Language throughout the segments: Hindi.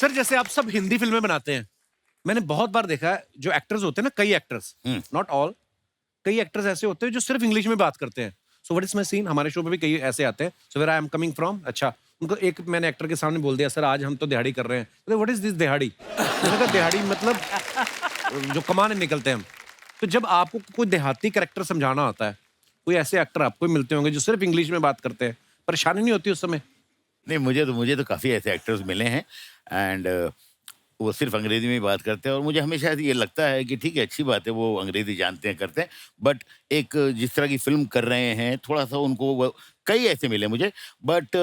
सर जैसे आप सब हिंदी फिल्में बनाते हैं, मैंने बहुत बार देखा है जो एक्टर्स होते हैं ना, कई एक्टर्स, नॉट ऑल, कई एक्टर्स ऐसे होते हैं जो सिर्फ इंग्लिश में बात करते हैं. So what is my scene. हमारे शो में भी कई ऐसे आते हैं. So where I am coming from. अच्छा, उनको एक मैंने एक्टर के सामने बोल दिया, सर आज हम तो दिहाड़ी कर रहे हैं. व्हाट इज दिस दिहाड़ी. मैंने कहा दिहाड़ी मतलब जो कमाने निकलते हैं हम. तो जब आपको कोई देहाती कैरेक्टर समझाना होता है, कोई ऐसे एक्टर आपको मिलते होंगे जो सिर्फ इंग्लिश में बात करते हैं, परेशानी नहीं होती उस समय? नहीं, मुझे तो काफ़ी ऐसे एक्टर्स मिले हैं एंड वो सिर्फ अंग्रेजी में ही बात करते हैं और मुझे हमेशा ये लगता है कि ठीक है, अच्छी बात है, वो अंग्रेजी जानते हैं, करते हैं, बट एक जिस तरह की फ़िल्म कर रहे हैं, थोड़ा-सा उनको कई ऐसे मिले मुझे, बट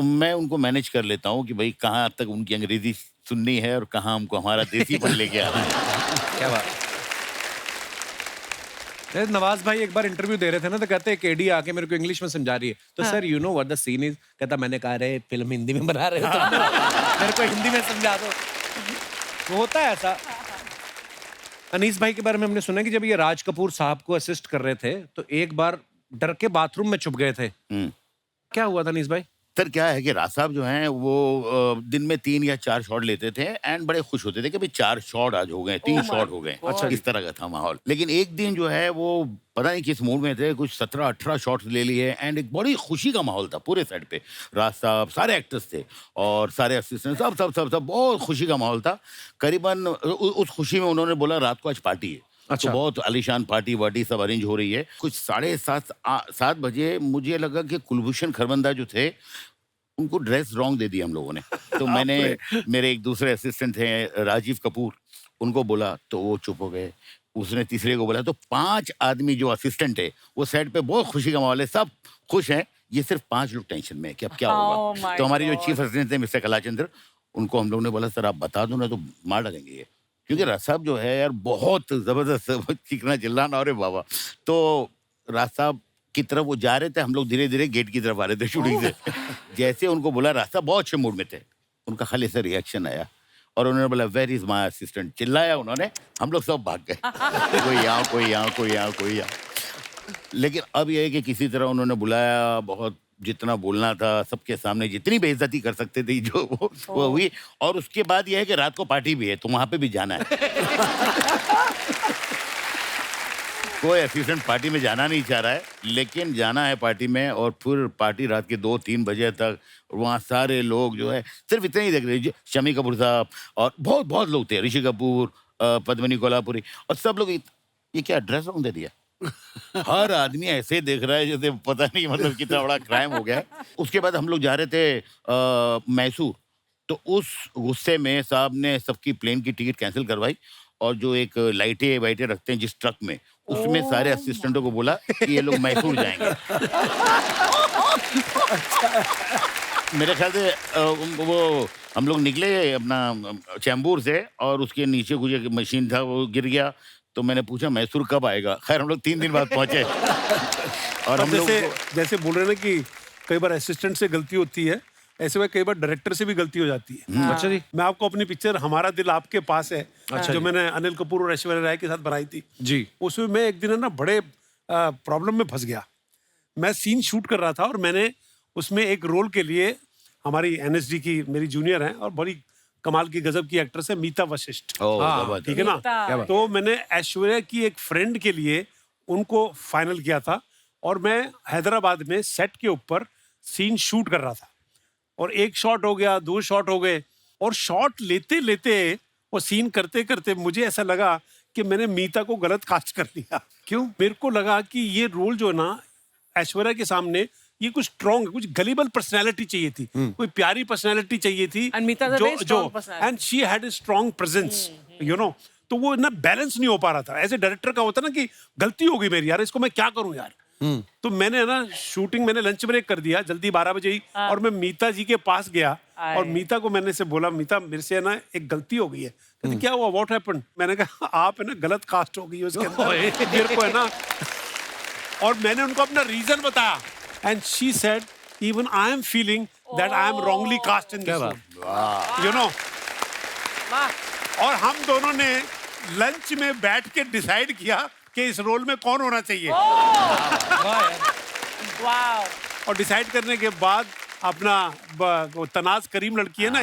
मैं उनको मैनेज कर लेता हूँ कि भई कहाँ तक उनकी अंग्रेज़ी सुननी है और कहाँ हमको हमारा देसीपन लेके आना है। क्या बात. नवाज भाई एक बार इंटरव्यू दे रहे थे ना, तो कहते हैं केडी आके मेरे को इंग्लिश में समझा रही है, तो sir you know what the scene is. कहता मैंने कहा रे फिल्म हिंदी में बना रहे हो तो मेरे को हिंदी में समझा दो. वो होता है ऐसा. अनीस भाई के बारे में हमने सुना है कि जब ये राज कपूर साहब को असिस्ट कर रहे थे तो एक बार डर के बाथरूम में छुप गए थे. क्या हुआ था अनीस भाई? सर क्या है कि राज साहब जो हैं वो दिन में 3 या 4 शॉट लेते थे एंड बड़े खुश होते थे कि भाई 4 शॉट आज हो गए, 3 शॉट हो गए. अच्छा, इस तरह का था माहौल. लेकिन एक दिन जो है वो पता नहीं किस मूड में थे, कुछ 17-18 शॉट्स ले लिए एंड एक बड़ी खुशी का माहौल था पूरे सेट पे. राज साहब, सारे एक्टर्स थे और सारे असिस्टेंट, सब बहुत खुशी का माहौल था. करीबन उस खुशी में उन्होंने बोला रात को आज पार्टी है. अच्छा. तो बहुत आलीशान पार्टी वार्टी सब अरेंज हो रही है. कुछ 7:30 बजे मुझे लगा कि कुलभूषण खरबंदा जो थे उनको ड्रेस रॉन्ग दे दिया हम लोगों ने. तो मैंने मेरे एक दूसरे असिस्टेंट थे राजीव कपूर, उनको बोला तो वो चुप हो गए. उसने तीसरे को बोला, तो 5 आदमी जो असिस्टेंट है वो सेट पे बहुत खुशी का माहौल है, सब खुश हैं. ये सिर्फ 5 लोग टेंशन में है कि अब क्या होगा. तो हमारे जो चीफ असिस्टेंट थे मिस्टर कलाचंद्र, उनको हम लोग ने बोला सर आप बता दो ना तो मार डालेंगे ये, क्योंकि राज साहब जो है यार बहुत जबरदस्त चीखना चिल्लाना. अरे बाबा. तो राज साहब की तरफ वो जा रहे थे, हम लोग धीरे धीरे गेट की तरफ आ रहे थे शूटिंग से. जैसे उनको बोला, रास्ता बहुत अच्छे मूड में थे, उनका खाली से रिएक्शन आया और उन्होंने बोला वेयर इज माय असिस्टेंट. चिल्लाया उन्होंने, हम लोग सब भाग गए. कोई यहाँ कोई यहाँ कोई यहाँ कोई यहाँ. लेकिन अब यह है कि किसी तरह उन्होंने बुलाया, बहुत जितना बोलना था सबके सामने, जितनी बेइज्जती कर सकते थे जो वो हुई. और उसके बाद यह है कि रात को पार्टी भी है तो वहां पे भी जाना है. कोई असिस्टेंट पार्टी में जाना नहीं चाह रहा है, लेकिन जाना है पार्टी में. और फिर पार्टी रात के 2-3 बजे तक. वहाँ सारे लोग जो है सिर्फ इतने ही देख रहे हैं, शमी कपूर साहब और बहुत लोग थे, ऋषि कपूर, पद्मिनी कोल्हापुरी, और सब लोग ये क्या ड्रेस रॉन्ग दे दिया. हर आदमी ऐसे देख रहा है जैसे पता नहीं मतलब कितना बड़ा क्राइम हो गया है. उसके बाद हम लोग जा रहे थे मैसूर, तो उस गुस्से में साहब ने सबकी प्लेन की टिकट कैंसिल करवाई और जो एक लाइटें वाइटें रखते हैं जिस ट्रक में, उसमें सारे असिस्टेंटों को बोला कि ये लोग मैसूर जाएंगे. मेरे ख्याल से वो हम लोग निकले अपना चैम्बूर से और उसके नीचे कुछ एक मशीन था, वो गिर गया. तो मैंने पूछा मैसूर कब आएगा. खैर हम लोग 3 दिन बाद पहुंचे. और हम लोग जैसे बोल रहे हैं ना कि कई बार असिस्टेंट से गलती होती है, ऐसे में कई बार डायरेक्टर से भी गलती हो जाती है. अच्छा जी. मैं आपको अपनी पिक्चर हमारा दिल आपके पास है, जो मैंने अनिल कपूर और ऐश्वर्या राय के साथ बनाई थी जी, उसमें मैं एक दिन ना बड़े प्रॉब्लम में फंस गया. मैं सीन शूट कर रहा था और मैंने उसमें एक रोल के लिए, हमारी एनएसडी की मेरी जूनियर है और बड़ी कमाल की गजब की एक्ट्रेस है मीता वशिष्ठ. ठीक है ना. तो मैंने ऐश्वर्या की एक फ्रेंड के लिए उनको फाइनल किया था और मैं हैदराबाद में सेट के ऊपर सीन शूट कर रहा था. और 1 शॉट हो गया, 2 शॉट हो गए, और शॉट लेते लेते और सीन करते करते मुझे ऐसा लगा कि मैंने मीता को गलत कास्ट कर लिया. क्यों? मेरे को लगा कि ये रोल जो है ना ऐश्वर्या के सामने ये कुछ स्ट्रॉन्ग, कुछ गलीबल पर्सनैलिटी चाहिए थी, कोई प्यारी पर्सनैलिटी चाहिए थी, and she had a strong presence, you know. तो वो ना बैलेंस नहीं हो पा रहा था. एज ए डायरेक्टर का होता ना कि गलती हो गई मेरी, यार इसको मैं क्या करूं यार. तो मैंने ना शूटिंग, मैंने लंच ब्रेक कर दिया जल्दी 12 बजे ही, और मैं मीता जी के पास गया और मीता को मैंने से बोला, मीता मेरे से ना एक गलती हो गई है. कहती क्या हुआ, व्हाट हैपेंड. मैंने कहा आप है ना गलत कास्ट हो गई है उसके अंदर मेरे को है ना. और मैंने उनको अपना रीजन बताया and she said even I am feeling that I am wrongly cast in this role, you know. और हम दोनों ने लंच में बैठ के डिसाइड किया कि इस रोल में कौन होना चाहिए. और डिसाइड करने के बाद अपना वो तनाज करीम लड़की है ना,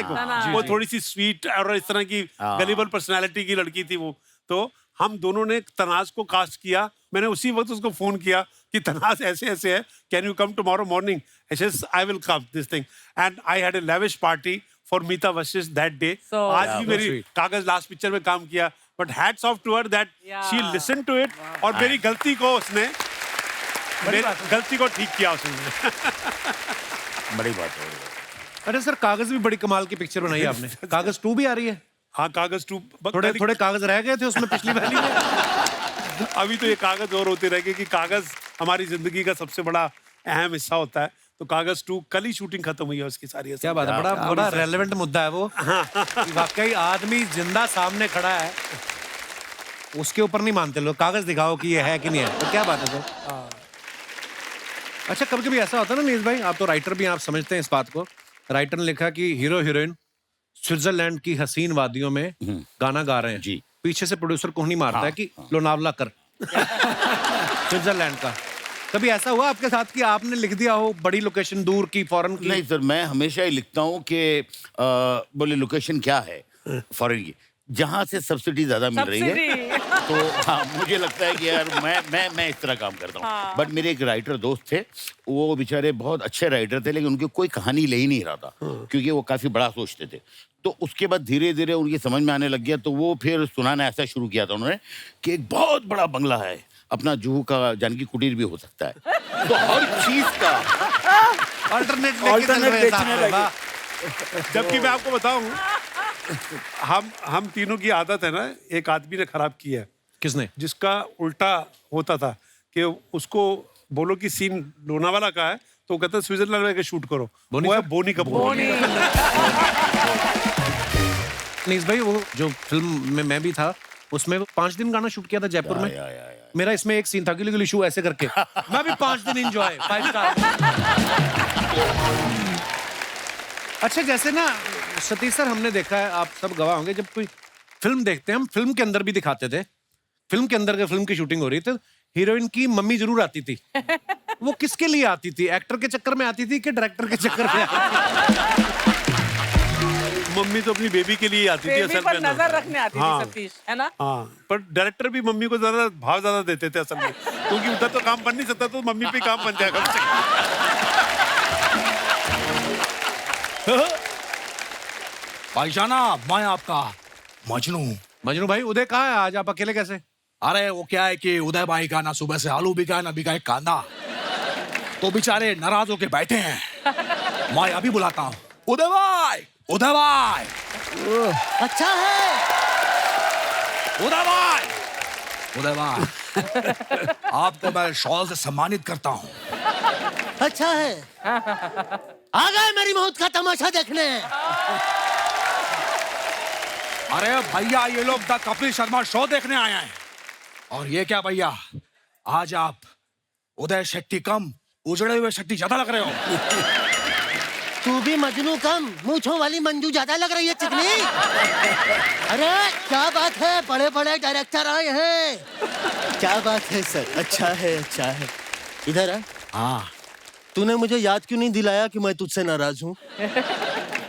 वो थोड़ी सी स्वीट और इस तरह की गलीबल पर्सनालिटी की लड़की थी वो। तो हम दोनों ने तनाज को कास्ट किया। मैंने उसी वक्त उसको फोन किया कि तनाज ऐसे ऐसे है, can you come tomorrow morning? I will come this thing, and I had a lavish party for Meeta Vashish that day. आज भी मेरी कागज लास्ट पिक्चर में काम किया, but hats off to her that she listen to it, और मेरी गलती को उसने गलती को ठीक किया उसने। बड़ी बात है। अरे सर, कागज भी बड़ी कमाल की पिक्चर बनाई आपने। कागज 2 भी आ रही है। हाँ, कागज 2 थोड़े कागज रह गए थे उसमें पिछली वाली में। अभी तो ये कागज और होते रह गए कि कागज हमारी जिंदगी का सबसे बड़ा अहम हिस्सा होता है। तो कागज 2 कल ही शूटिंग खत्म हुई है उसकी सारी। क्या बात है, बड़ा रेलेवेंट मुद्दा है वो। कि वाकई आदमी जिंदा सामने खड़ा है, उसके ऊपर नहीं मानते लोग। कागज दिखाओ कि ये है कि नहीं है, तो क्या बात है सर। अच्छा, कभी कभी ऐसा होता है ना नीस भाई, आप तो राइटर भी हैं, आप समझते हैं इस बात को। राइटर ने लिखा कि हीरो हीरोइन स्विट्जरलैंड की हसीन वादियों में गाना गा रहे हैं जी। पीछे से प्रोड्यूसर कोहनी मारता है कि लोनावला कर। स्विट्जरलैंड का कभी ऐसा हुआ आपके साथ कि आपने लिख दिया हो बड़ी लोकेशन दूर की, फॉरेन की? नहीं सर, मैं हमेशा ही लिखता हूँ कि बोले लोकेशन क्या है फॉरेन की, जहाँ से सब्सिडी ज्यादा मिल रही है। तो हाँ, मुझे लगता है कि यार मैं इस तरह काम करता हूँ। बट मेरे एक राइटर दोस्त थे, वो बेचारे बहुत अच्छे राइटर थे, लेकिन उनकी कोई कहानी ले ही नहीं रहा था, क्योंकि वो काफी बड़ा सोचते थे। तो उसके बाद धीरे धीरे उनकी समझ में आने लग गया, तो वो फिर सुनाना ऐसा शुरू किया था उन्होंने कि एक बहुत बड़ा बंगला है, अपना जुहू का जानकी कुटीर भी हो सकता है। तो हर चीज का अल्टरनेट बेचने लगे। जबकि मैं आपको बताऊं, हम तीनों की आदत है ना, एक आदमी ने खराब की है। किसने? जिसका उल्टा होता था कि उसको बोलो कि सीन लोनावाला का है, तो वो कहता है स्विट्जरलैंड में शूट करो। वो है बोनी कपूर। नीस भाई, वो जो फिल्म में मैं भी था, उसमें 5 दिन गाना शूट किया था जयपुर में। मेरा इसमें एक सीन था, गिली गिली शू ऐसे करके मैं भी 5 दिन एंजॉय 5 स्टार। अच्छा, जैसे ना सतीश सर, हमने देखा है, आप सब गवाह होंगे, जब कोई फिल्म देखते हैं, हम फिल्म के अंदर भी दिखाते थे, फिल्म के अंदर फिल्म की शूटिंग हो रही थी, हीरोइन की मम्मी जरूर आती थी। वो किसके लिए आती थी? एक्टर के चक्कर में आती थी कि डायरेक्टर के चक्कर में आती थी? मम्मी तो अपनी बेबी के लिए आती थी, असल में नजर रखने आती थी सतीश, है ना? हाँ, पर डायरेक्टर भी मम्मी को भाव ज्यादा देते थे असल में, क्योंकि उधर तो काम बन नहीं सकता, तो मम्मी पे काम बन जाएगा। भाईजाना, मैं आपका मजनू भाई, उदय कहाँ है आज? आप अकेले कैसे? अरे वो क्या है कि उदय भाई का ना सुबह से आलू बिका है, ना बिका है कांदा, तो बेचारे नाराज होके बैठे हैं। मैं अभी बुलाता हूँ। उदय भाई, उदय भाई। अच्छा है उदय भाई, उदय भाई, आपको मैं शॉल से सम्मानित करता हूँ। अच्छा है, आ गए मेरी मौत का तमाशा देखने। अरे भैया, ये लोग द कपिल शर्मा शो देखने आए हैं। और ये क्या भैया, आज आप उदय शेट्टी कम उजड़े हुए शेट्टी ज्यादा लग रहे हो। तू भी मजनू कम मूंछों वाली मंजू ज्यादा लग रही है चिकनी। अरे क्या बात है, बड़े बड़े डायरेक्टर आए हैं। क्या बात है सर, अच्छा है, अच्छा है। इधर आ। हाँ, तूने मुझे याद क्यों नहीं दिलाया कि मैं तुझसे नाराज हूँ?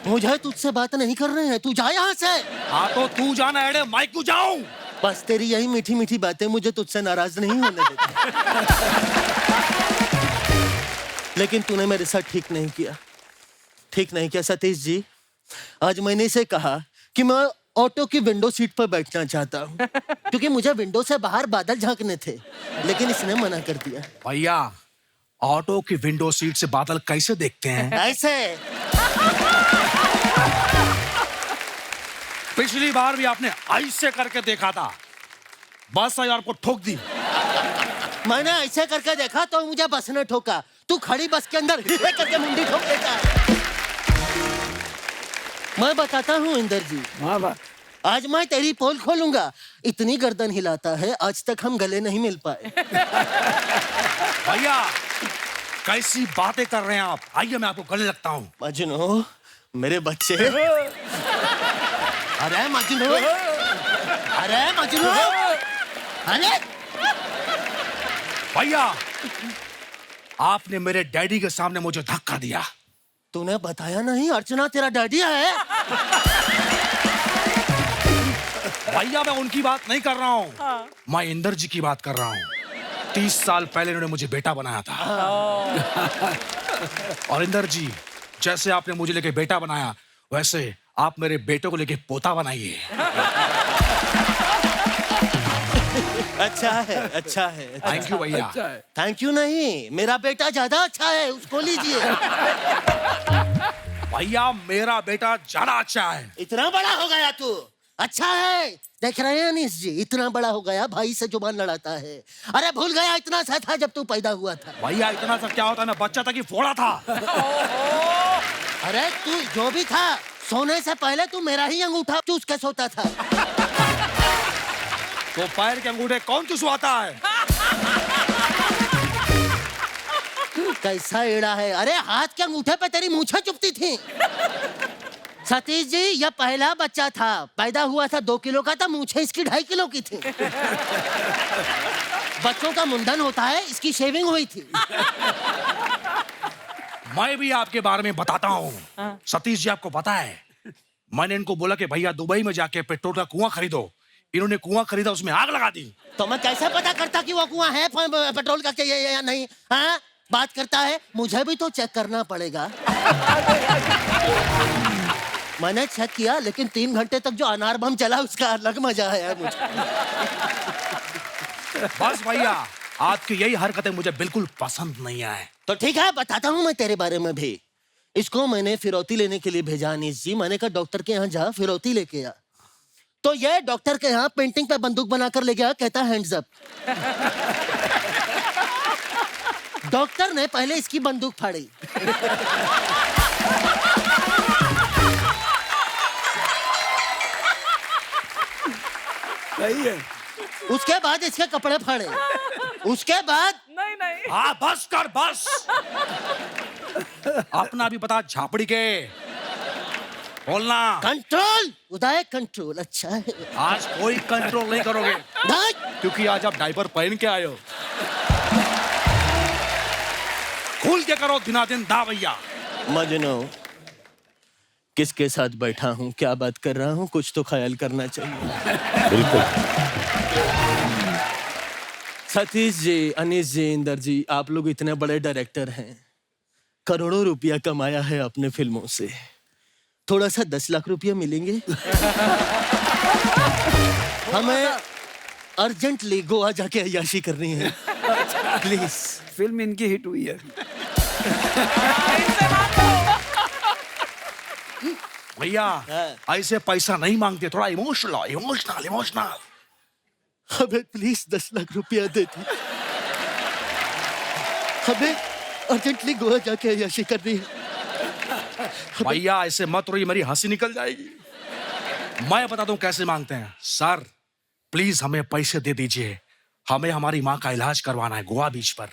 मुझे तुझसे बात नहीं कर रहे हैं, तू जा यहाँ से। हाँ तो तू जाना है, मैं क्यों जाऊं? बस तेरी यही मीठी मीठी बातें मुझे तुझसे नाराज नहीं होने देती। लेकिन तूने मेरे साथ ठीक नहीं किया, ठीक नहीं किया सतीश जी। आज मैंने इसे कहा कि मैं ऑटो की विंडो सीट पर बैठना चाहता हूँ, क्योंकि मुझे विंडो से बाहर बादल झांकने थे, लेकिन इसने मना कर दिया। भैया, ऑटो की विंडो सीट से बादल कैसे देखते हैं? ऐसे। पिछली बार भी आपने ऐसे करके देखा था, बस यार को ठोक दी। मैंने ऐसे करके देखा तो मुझे बस ने ठोका। तू खड़ी बस के अंदर करके मुंडी ठोक देता है। मैं बताता हूँ इंदर जी, आज मैं तेरी पोल खोलूंगा। इतनी गर्दन हिलाता है, आज तक हम गले नहीं मिल पाए। भैया, कैसी बातें कर रहे हैं आप? आइए मैं आपको गले लगता हूँ। मजनू, मेरे बच्चे। अरे मजनू, अरे मजनू, अरे भैया, आपने मेरे डैडी के सामने मुझे धक्का दिया, तूने बताया नहीं अर्चना तेरा डैडी है? भैया मैं उनकी बात नहीं कर रहा हूँ, मैं इंदर जी की बात कर रहा हूँ। 30 साल पहले इन्होंने मुझे बेटा बनाया था। और इंदर जी, जैसे आपने मुझे लेके बेटा बनाया, वैसे आप मेरे बेटे को लेके पोता बनाइए। अच्छा है, अच्छा है। थैंक यू भैया। थैंक यू नहीं, मेरा बेटा ज्यादा अच्छा है, उसको लीजिए। भैया मेरा बेटा ज्यादा अच्छा है। इतना बड़ा हो गया तू, अच्छा है। देख रहे हैं अनीस जी, इतना बड़ा हो गया, भाई से जुबान लड़ाता है। अरे भूल गया इतना सा था जब तू पैदा हुआ था। भैया इतना सा क्या होता है, मैं बच्चा था कि फोड़ा था। अरे तू जो भी था, सोने से पहले तू मेरा ही अंगूठा चूस के सोता था। तो पैर के अंगूठे कौन चुसवाता है? कैसा एड़ा है, अरे हाथ के अंगूठे पे तेरी मूछें चुभती थी। सतीश जी, यह पहला बच्चा था, पैदा हुआ था 2 किलो का था, मूछें इसकी 2.5 किलो की थी। बच्चों का मुंडन होता है, इसकी शेविंग हुई थी। मैं भी आपके बारे में बताता हूँ। सतीश जी आपको पता है, मैंने इनको बोला कि भैया दुबई में जाके पेट्रोल का कुआं खरीदो। इन्होंने कुआं खरीदा, उसमें आग लगा दी। तो मैं कैसे पता करता कि वो कुआं है पेट्रोल का या नहीं? हाँ, बात करता है, मुझे भी तो चेक करना पड़ेगा। मैंने चेक किया, लेकिन 3 घंटे तक जो अनार बम चला उसका अलग मजा आया मुझे। बस भैया, आपकी यही हरकतें मुझे बिल्कुल पसंद नहीं आए। तो ठीक है, बताता हूँ मैं तेरे बारे में भी। इसको मैंने फिरौती लेने के लिए भेजा अनीस जी। मैंने कहा डॉक्टर के यहाँ जा, फिरौती लेके आ। तो ये डॉक्टर के यहाँ पेंटिंग पे बंदूक बनाकर ले गया, कहता हैंड्स अप। डॉक्टर ने पहले इसकी बंदूक फाड़ी। सही है। उसके बाद इसके कपड़े फाड़े। उसके बाद नहीं नहीं हाँ बस कर बस। अपना भी पता झापड़ी के बोलना। कंट्रोल उदय, कंट्रोल। अच्छा है, आज कोई कंट्रोल नहीं करोगे, नहीं। क्योंकि आज आप डायपर पहन के आए हो। खुल के करो दिना दिन दा भैया। मजनू, किसके साथ बैठा हूँ, क्या बात कर रहा हूँ, कुछ तो ख्याल करना चाहिए। बिल्कुल। सतीश जी, अनीस जी, इंदर जी, आप लोग इतने बड़े डायरेक्टर हैं, करोड़ों रुपया कमाया है अपने फिल्मों से। थोड़ा सा 10 लाख रुपया मिलेंगे? हमें अर्जेंटली गोवा जाके अय्याशी करनी है, प्लीज। फिल्म इनकी हिट हुई है। भैया ऐसे पैसा नहीं मांगते, थोड़ा इमोशनल इमोशनल इमोशनल। हमें प्लीज 10 लाख रुपया दे दी। हमें अर्जेंटली गोवा जाके अय्याशी करनी है। भैया ऐसे मत रोइए, मेरी हंसी निकल जाएगी। मैं बता दूं कैसे मांगते हैं। सर प्लीज हमें पैसे दे दीजिए, हमें हमारी माँ का इलाज करवाना है गोवा बीच पर।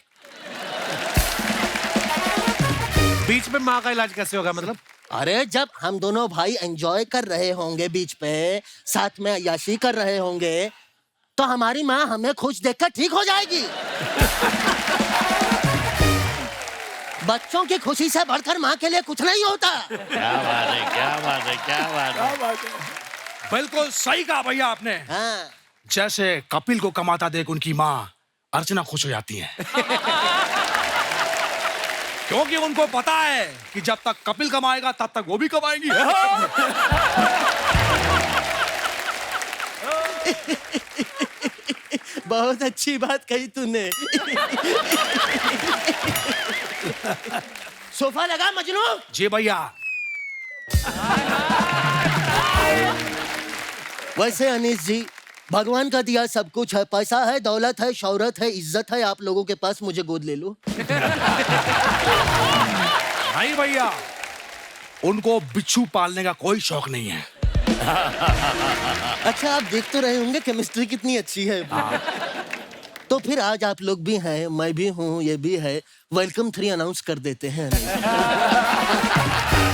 बीच में माँ का इलाज कैसे होगा, मतलब? अरे जब हम दोनों भाई एंजॉय कर रहे होंगे बीच पे, साथ में अय्याशी कर रहे होंगे, तो हमारी माँ हमें खुश देखकर ठीक हो जाएगी। बच्चों की खुशी से बढ़कर माँ के लिए कुछ नहीं होता। क्या बात है, क्या बात है, क्या बात है। बिल्कुल सही कहा भैया आपने। हाँ। जैसे कपिल को कमाता देख उनकी माँ अर्चना खुश हो जाती है। क्योंकि उनको पता है कि जब तक कपिल कमाएगा तब तक वो भी कमाएंगी। बहुत अच्छी बात कही तूने। सोफा लगा मजनू? जी भैया। वैसे अनीस जी, भगवान का दिया सब कुछ है, पैसा है, दौलत है, शौहरत है, इज्जत है आप लोगों के पास, मुझे गोद ले लो। नहीं भैया, उनको बिच्छू पालने का कोई शौक नहीं है। अच्छा, आप देख तो रहे होंगे केमिस्ट्री कितनी अच्छी है। तो फिर आज आप लोग भी हैं, मैं भी हूँ, ये भी है, वेलकम 3 अनाउंस कर देते हैं।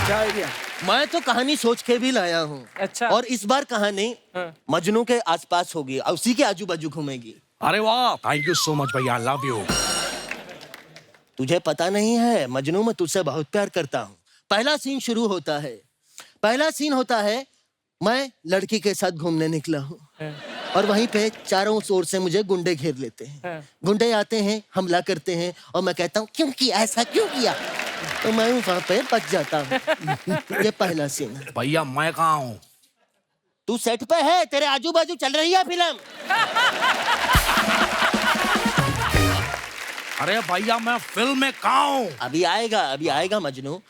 क्या आइडिया? मैं तो कहानी सोच के भी लाया हूँ। अच्छा। और इस बार कहानी मजनू के आसपास होगी और उसी के आजू बाजू घूमेगी। अरे वाह, थैंक यू सो मच भैया, लव यू। तुझे पता नहीं है मजनू, मैं तुझसे बहुत प्यार करता हूँ। पहला सीन शुरू होता है। पहला सीन होता है, मैं लड़की के साथ घूमने निकला हूँ और वहीं पे चारों ओर से मुझे गुंडे घेर लेते हैं। गुंडे आते हैं, हमला करते हैं और मैं कहता हूँ क्यों किया ऐसा, क्यों किया? तो मैं वहां पे बच जाता हूँ। ये पहला सीन है। भैया मैं कहाँ हूँ? तू सेट पे है, तेरे आजू बाजू चल रही है फिल्म। अरे भैया मैं फिल्म में कहाँ हूँ? अभी आएगा मजनू।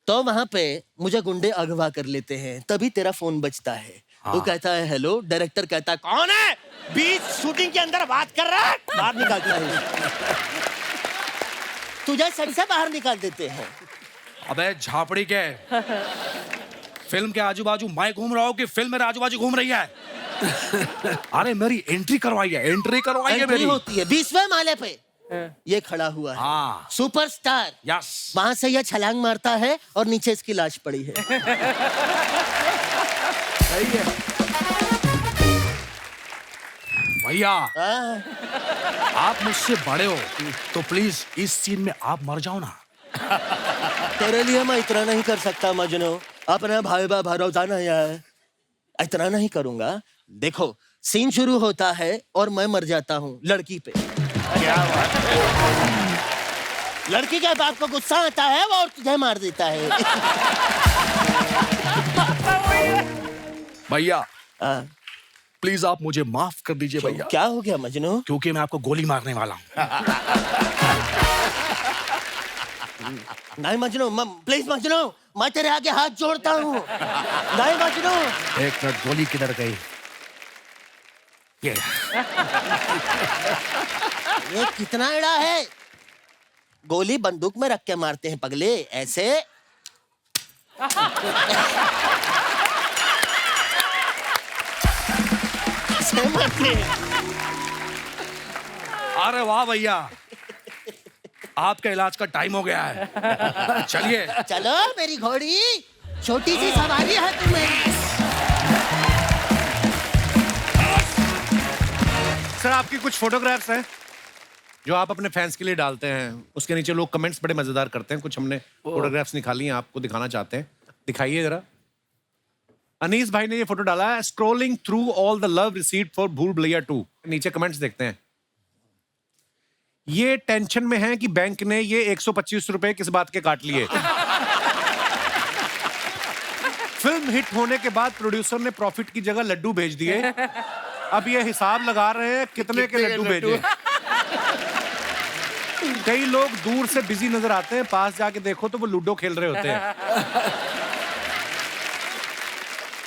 तो वहां पे मुझे गुंडे अगवा कर लेते हैं, तभी तेरा फोन बजता है। तू कहता है हेलो, डायरेक्टर कहता है कौन है? बीच शूटिंग के अंदर बात कर रहा है, बाहर निकालता है। तुझे सेट से बाहर निकाल देते हैं। अबे झापड़ी के, फिल्म के आजू बाजू मैं घूम रहा हूँ कि फिल्म मेरे आजू बाजू घूम रही है? अरे मेरी एंट्री करवाई है एंट्री मेरी। होती है 20वें माले पे। ये खड़ा हुआ है, हाँ। सुपरस्टार। यस। वहां से ये छलांग मारता है और नीचे इसकी लाश पड़ी है। सही है भैया, आप मुझसे बड़े हो तो प्लीज इस सीन में आप मर जाओ ना। तेरे लिए मैं इतना नहीं कर सकता मजनू, अपना भाई बा भरोसा नहीं है, इतना नहीं करूंगा। देखो सीन शुरू होता है और मैं मर जाता हूँ लड़की पे। क्या बात लड़की के बाप को गुस्सा आता है वो और तुझे मार देता है। भैया हाँ, प्लीज आप मुझे माफ कर दीजिए भैया, क्या हो गया मजनू? क्योंकि मैं आपको गोली मारने वाला हूँ। नहीं मजनू, प्लीज मजनू, मैं तेरे आगे हाथ जोड़ता हूँ। नहीं मजनू। एक मिनट, गोली किधर गई? ये कितना एड़ा है? गोली बंदूक में रख के मारते हैं पगले, ऐसे। ऐसे मारते हैं। अरे वाह भैया, आपका इलाज का टाइम हो गया है। चलिए चलो मेरी घोड़ी, छोटी सी सवारी है तुम्हें। सर आपकी कुछ फोटोग्राफ्स हैं जो आप अपने फैंस के लिए डालते हैं, उसके नीचे लोग कमेंट्स बड़े मजेदार करते हैं। कुछ हमने फोटोग्राफ्स निकाली हैं, आपको दिखाना चाहते हैं। दिखाइए जरा। अनीस भाई ने ये फोटो डाला है, scrolling through all the love received for भूल भुलैया 2। नीचे कमेंट्स देखते हैं। ये टेंशन में है कि बैंक ने ये 125 रुपए किस बात के काट लिए। फिल्म हिट होने के बाद प्रोड्यूसर ने प्रॉफिट की जगह लड्डू भेज दिए। अब ये हिसाब लगा रहे हैं कितने के लड्डू भेजे। कई लोग दूर से बिजी नजर आते हैं, पास जाके देखो तो वो लूडो खेल रहे होते हैं।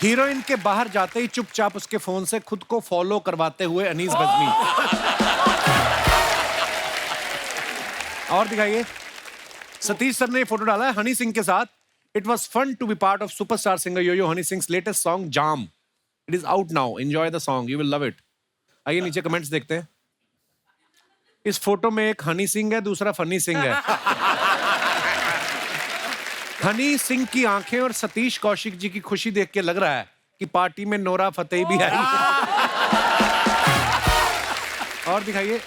हीरोइन के बाहर जाते ही चुपचाप उसके फोन से खुद को फॉलो करवाते हुए अनीस बजमी। और दिखाइए। सतीश सर ने ये फोटो डाला है हनी सिंह के साथ। It was fun to be part of superstar singer Yo Yo Honey Singh latest song jam. It is out now, enjoy the song, you will love it. आइए नीचे कमेंट्स देखते हैं। इस फोटो में एक हनी सिंह है, दूसरा फनी सिंह है। हनी सिंह की आंखें और सतीश कौशिक जी की खुशी देख के लग रहा है कि पार्टी में नोरा फतेही भी आई। और दिखाइए।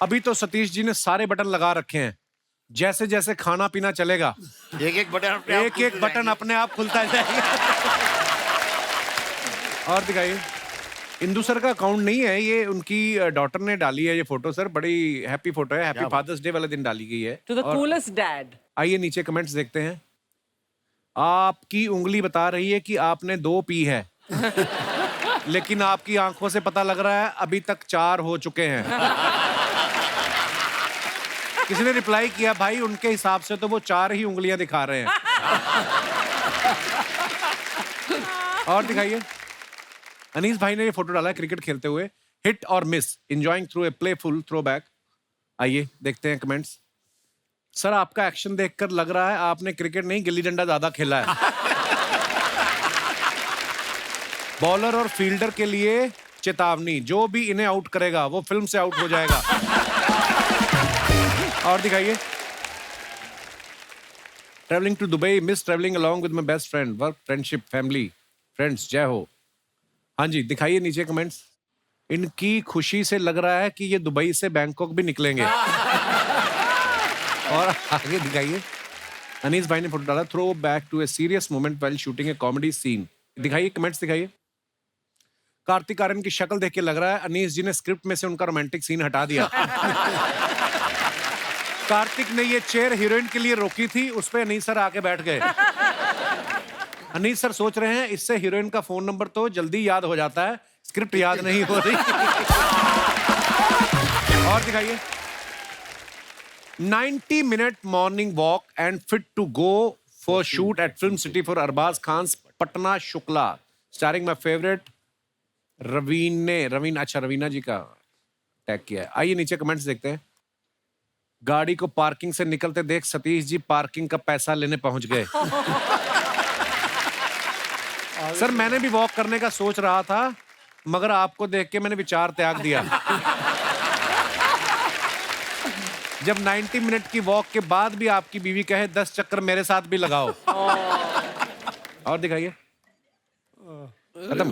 अभी तो सतीश जी ने सारे बटन लगा रखे हैं, जैसे जैसे खाना पीना चलेगा एक एक बटन अपने आप खुलता जाएगा। और दिखाइए। इंदू सर का अकाउंट नहीं है ये, उनकी डॉटर ने डाली है ये फोटो। सर बड़ी हैप्पी फोटो है, हैप्पी फादर्स डे वाले दिन डाली गई है। To the और coolest dad. आइए नीचे कमेंट्स देखते हैं। आपकी उंगली बता रही है कि आपने 2 पी है, लेकिन आपकी आंखों से पता लग रहा है अभी तक 4 हो चुके हैं। किसी ने रिप्लाई किया भाई उनके हिसाब से तो वो 4 ही उंगलियां दिखा रहे हैं। और दिखाइए। अनीस भाई ने ये फोटो डाला है क्रिकेट खेलते हुए, हिट और miss, enjoying through a playful throwback. आइए देखते हैं कमेंट्स। सर आपका एक्शन देखकर लग रहा है आपने क्रिकेट नहीं गिल्ली डंडा ज्यादा खेला है। बॉलर और फील्डर के लिए चेतावनी, जो भी इन्हें आउट करेगा वो फिल्म से आउट हो जाएगा। और दिखाइए। Travelling to Dubai, miss travelling along with my best friend, work friendship family friends, जय हो। हाँ जी दिखाइए नीचे कमेंट्स। इनकी खुशी से लग रहा है कि ये दुबई से बैंकॉक भी निकलेंगे। और आगे दिखाइए। अनीस भाई ने फोटो डाला, throw back to a serious moment while shooting a comedy scene. दिखाइए कमेंट्स दिखाइए। कार्तिक आर्यन की शक्ल देख के लग रहा है अनीस जी ने स्क्रिप्ट में से उनका रोमांटिक सीन हटा दिया। कार्तिक ने ये चेयर हीरोइन के लिए रोकी थी, उस पे अनीस सर आके बैठ गए। अनीस सर सोच रहे हैं इससे हीरोइन का फोन नंबर तो जल्दी याद हो जाता है, स्क्रिप्ट याद नहीं हो रही। और दिखाइए। 90 minute morning walk and fit to go for shoot at Film City for Arbaaz Khan Patna Shukla, starring my favourite Raveena ji का टैग किया है। आइए नीचे कमेंट्स देखते हैं। गाड़ी को पार्किंग से निकलते देख सतीश जी पार्किंग का पैसा लेने पहुंच गए। सर मैंने भी वॉक करने का सोच रहा था, मगर आपको देख के मैंने विचार त्याग दिया। जब 90 मिनट की वॉक के बाद भी आपकी बीवी कहे 10 चक्कर मेरे साथ भी लगाओ। और दिखाइए। खत्म।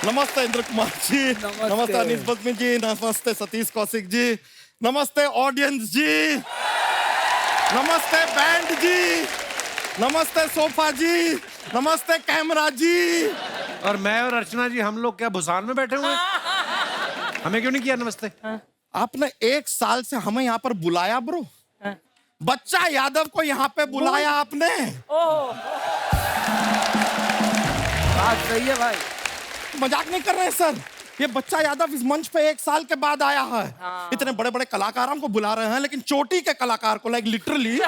नमस्ते इंद्र कुमार जी, नमस्ते अनीस बदमी जी, नमस्ते सतीश कौशिक जी, नमस्ते ऑडियंस जी, नमस्ते बैंड जी, नमस्ते सोफा जी, नमस्ते कैमरा जी। और मैं और अर्चना जी हम लोग क्या भुसान में बैठे हुए हैं? हमें क्यों नहीं किया नमस्ते? आपने 1 साल से हमें यहाँ पर बुलाया ब्रो, बच्चा यादव को यहाँ पे बुलाया आपने। बात सही है भाई। मजाक नहीं कर रहे हैं सर, ये बच्चा यादव इस मंच पे 1 साल के बाद आया है। इतने बड़े बड़े कलाकारों को बुला रहे हैं, लेकिन चोटी के कलाकार को, लाइक लिटरली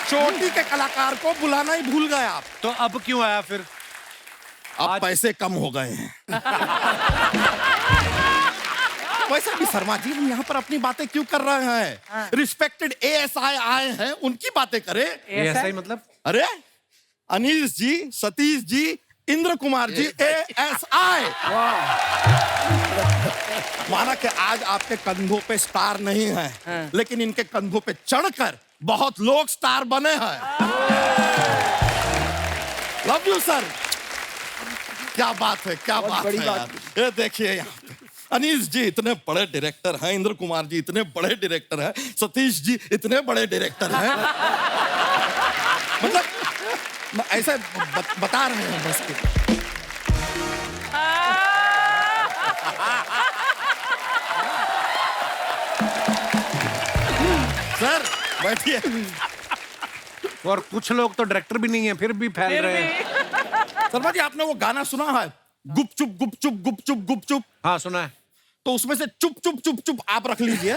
चोटी के कलाकार को बुलाना ही भूल गए आप। तो अब क्यों आया फिर? अब पैसे कम हो गए हैं। वैसे भी शर्मा जी, हम यहाँ पर अपनी बातें क्यों कर रहे हैं? रिस्पेक्टेड ASI आए हैं, उनकी बातें करें। ऐसा ही मतलब? अरे अनीस जी, सतीश जी, इंद्र कुमार जी, ASI। माना कि आज आपके कंधों पे स्टार नहीं है, लेकिन इनके कंधों पे चढ़कर बहुत लोग स्टार बने हैं। Love you sir. क्या बात है, क्या बात है यार। ये देखिए यहाँ पे अनीस जी इतने बड़े डायरेक्टर हैं, इंद्र कुमार जी इतने बड़े डायरेक्टर हैं, सतीश जी इतने बड़े डायरेक्टर हैं। मतलब ऐसे बता रहे हैं बस के। सर बैठिए। और कुछ लोग तो डायरेक्टर भी नहीं है, फिर भी फैल रहे हैं। शर्मा जी, आपने वो गाना सुना है, गुपचुप गुपचुप गुपचुप गुपचुप? हाँ सुना है। तो उसमें से चुप चुप चुप चुप आप रख लीजिए,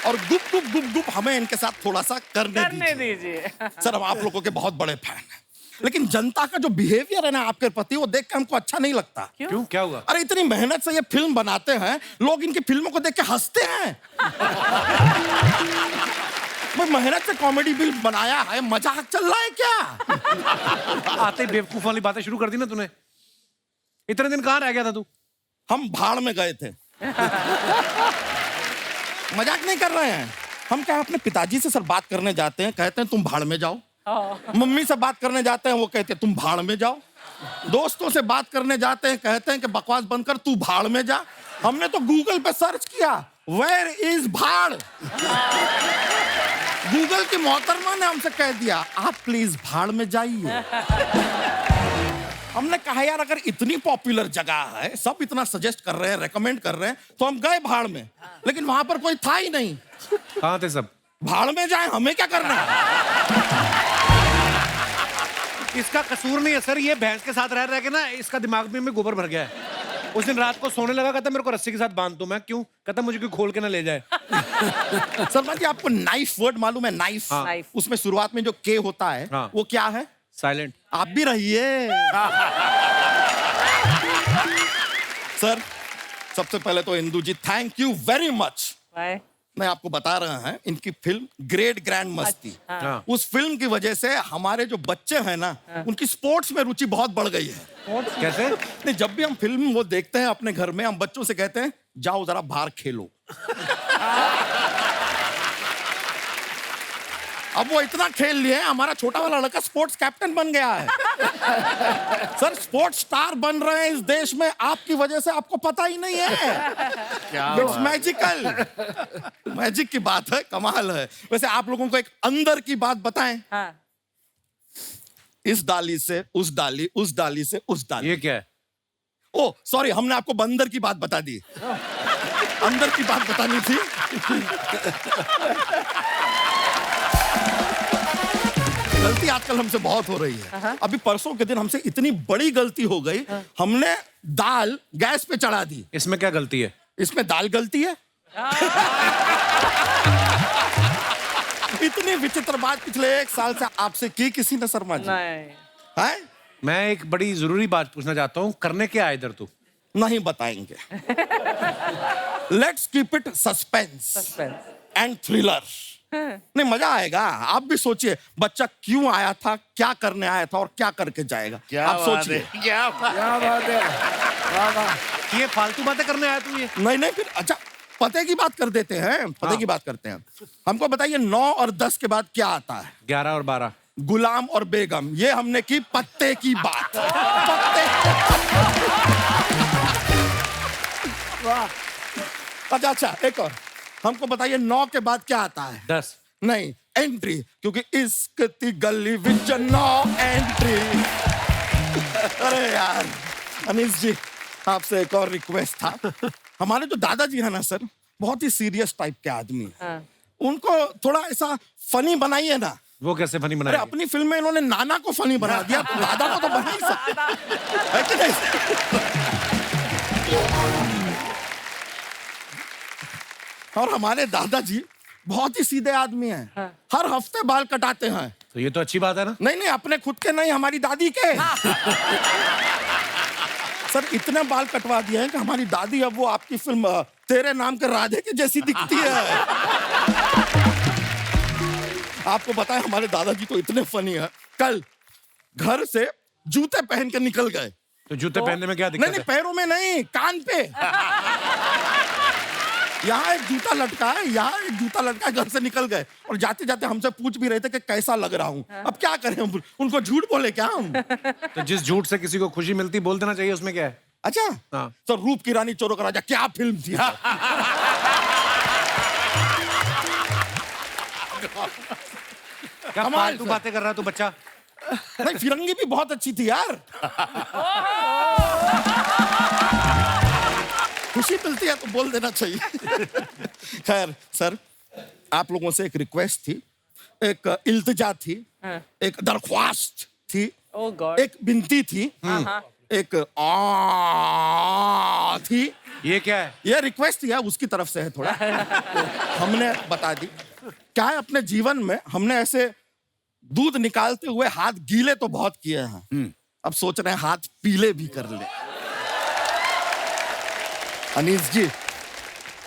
और गुप गुप गुप गुप हमें इनके साथ थोड़ा सा करने दीजिए। सर हम आप लोगों के बहुत बड़े फैन हैं, लेकिन जनता का जो बिहेवियर है ना आपके प्रति, वो देख के हमको अच्छा नहीं लगता। क्यों, क्या हुआ? अरे इतनी मेहनत से ये फिल्म बनाते हैं, लोग इनकी फिल्मों को देख के हंसते हैं। भाई मेहनत से कॉमेडी फिल्म बनाया है, मजाक चल रहा है क्या? आते ही बेवकूफ वाली बातें शुरू कर दी ना तूने। इतने दिन कहाँ रह गया था तू? हम भाड़ में गए थे। मजाक नहीं कर रहे हैं हम। क्या अपने पिताजी से सर बात करने जाते हैं, कहते हैं तुम भाड़ में जाओ। मम्मी से बात करने जाते हैं, वो कहते हैं तुम भाड़ में जाओ। दोस्तों से बात करने जाते हैं, कहते हैं कि बकवास बंद कर, तू भाड़ में जा। हमने तो गूगल पे सर्च किया, वेयर इज भाड़। गूगल की मोहतरमा ने हमसे कह दिया आप प्लीज भाड़ में जाइए। हमने कहा यार अगर इतनी पॉपुलर जगह है, सब इतना सजेस्ट कर रहे हैं, रेकमेंड कर रहे हैं, तो हम गए भाड़ में, लेकिन वहां पर कोई था ही नहीं। कहाँ थे सब? भाड़ में जाए, हमें क्या करना है? इसका कसूर नहीं है सर, ये भैंस के साथ रह रह के ना इसका दिमाग में गोबर भर गया है। उस दिन रात को सोने लगा, कहता मेरे को रस्सी के साथ बांध दो। मैं क्यों? कहता मुझे कोई खोल के ना ले जाए। शर्मा जी आपको नाइफ वर्ड मालूम है? नाइफ। हाँ। उसमें शुरुआत में जो के होता है, हाँ। वो क्या है? साइलेंट। आप भी रहिए। सर सबसे पहले तो इंदू जी थैंक यू वेरी मच। मैं आपको बता रहा हैं, इनकी फिल्म ग्रेट ग्रैंड मस्ती, हाँ। उस फिल्म की वजह से हमारे जो बच्चे हैं ना, उनकी स्पोर्ट्स में रुचि बहुत बढ़ गई है। कैसे? नहीं, जब भी हम फिल्म वो देखते हैं अपने घर में, हम बच्चों से कहते हैं जाओ जरा बाहर खेलो। अब वो इतना खेल लिए हैं, हमारा छोटा वाला लड़का स्पोर्ट्स कैप्टन बन गया है। सर स्पोर्ट्स स्टार बन रहे हैं इस देश में आपकी वजह से, आपको पता ही नहीं है। इट्स मैजिकल, मैजिक की बात है, कमाल है। वैसे आप लोगों को एक अंदर की बात बताएं। हाँ। इस डाली से उस डाली, उस डाली से उस डाली। ये क्या है? ओ सॉरी, हमने आपको बंदर की बात बता दी, अंदर की बात बतानी थी। गलती आजकल हमसे बहुत हो रही है। अभी परसों के दिन हमसे इतनी बड़ी गलती हो गई, हमने दाल गैस पे चढ़ा दी। इसमें क्या गलती है? इसमें दाल गलती है। इतनी विचित्र बात पिछले 1 साल से आपसे की किसी ने शर्मा जी? नहीं। है? मैं एक बड़ी जरूरी बात पूछना चाहता हूँ, करने क्या आया इधर तू? नहीं बताएंगे। Let's keep it suspense suspense. And thriller. नहीं, मजा आएगा। आप भी सोचिए, बच्चा क्यों आया था, क्या करने आया था और क्या करके जाएगा। क्या आप बात सोचिए। है, क्या बात। क्या बात है, वाह वाह। ये फालतू बातें करने आया तू? ये नहीं नहीं, फिर अच्छा पते की बात कर देते हैं, पते की बात करते हैं। हमको बताइए 9 और 10 के बाद क्या आता है? 11 और 12। गुलाम और बेगम। ये हमने की पत्ते की बात। पत्ते। वाह। अच्छा एक और, हमको बताइए 9 के बाद क्या आता है? 10। नहीं, एंट्री, क्योंकि इश्क दी गली विच नो एंट्री। अरे यार अनीस जी, आपसे एक और रिक्वेस्ट था। हमारे जो दादाजी है ना सर, बहुत ही सीरियस टाइप के आदमी हैं। हाँ। उनको थोड़ा ऐसा फनी बनाइए ना। वो कैसे फनी अरे बनाया? अपनी फिल्म में इन्होंने नाना को फनी बना दिया, तो दादा को तो बना ही सकते है कि नहीं? और हमारे दादाजी बहुत ही सीधे आदमी हैं। हर हफ्ते बाल कटाते हैं। तो ये तो अच्छी बात है ना। नहीं नहीं, अपने खुद के नहीं, हमारी दादी के। सर इतने बाल कटवा दिए हैं कि हमारी दादी अब वो आपकी फिल्म तेरे नाम के राधे की जैसी दिखती है। आपको पता है हमारे दादाजी तो इतने फनी है, कल घर से जूते पहन के निकल गए। तो जूते पहनने में क्या नहीं दिक्कत नहीं, है? पैरों में नहीं, कान पे। यहाँ एक जूता लटका है, यहाँ एक जूता लटका है, घर से निकल गए। और जाते जाते हमसे पूछ भी रहे थे कि कैसा लग रहा हूँ। अब क्या करें, उनको झूठ बोले क्या हम? तो जिस झूठ से किसी को खुशी मिलती बोल देना चाहिए, उसमें क्या है? अच्छा हाँ। तो रूप की रानी चोरों का राजा क्या फिल्म थी? क्या कमाल फालतू सर। बातें कर रहा है तू बच्चा? नहीं, फिरंगी भी बहुत अच्छी थी यार। खुशी मिलती है तो बोल देना चाहिए। खैर सर, आप लोगों से एक रिक्वेस्ट थी, एक इल्तिजा थी, एक दरख्वास्त थी, Oh God. एक विनती थी, एक थी। ये क्या है? ये रिक्वेस्ट है उसकी तरफ से है थोड़ा। हमने बता दी क्या है, अपने जीवन में हमने ऐसे दूध निकालते हुए हाथ गीले तो बहुत किए हैं, अब सोच रहे हैं हाथ पीले भी कर ले। अनीस जी,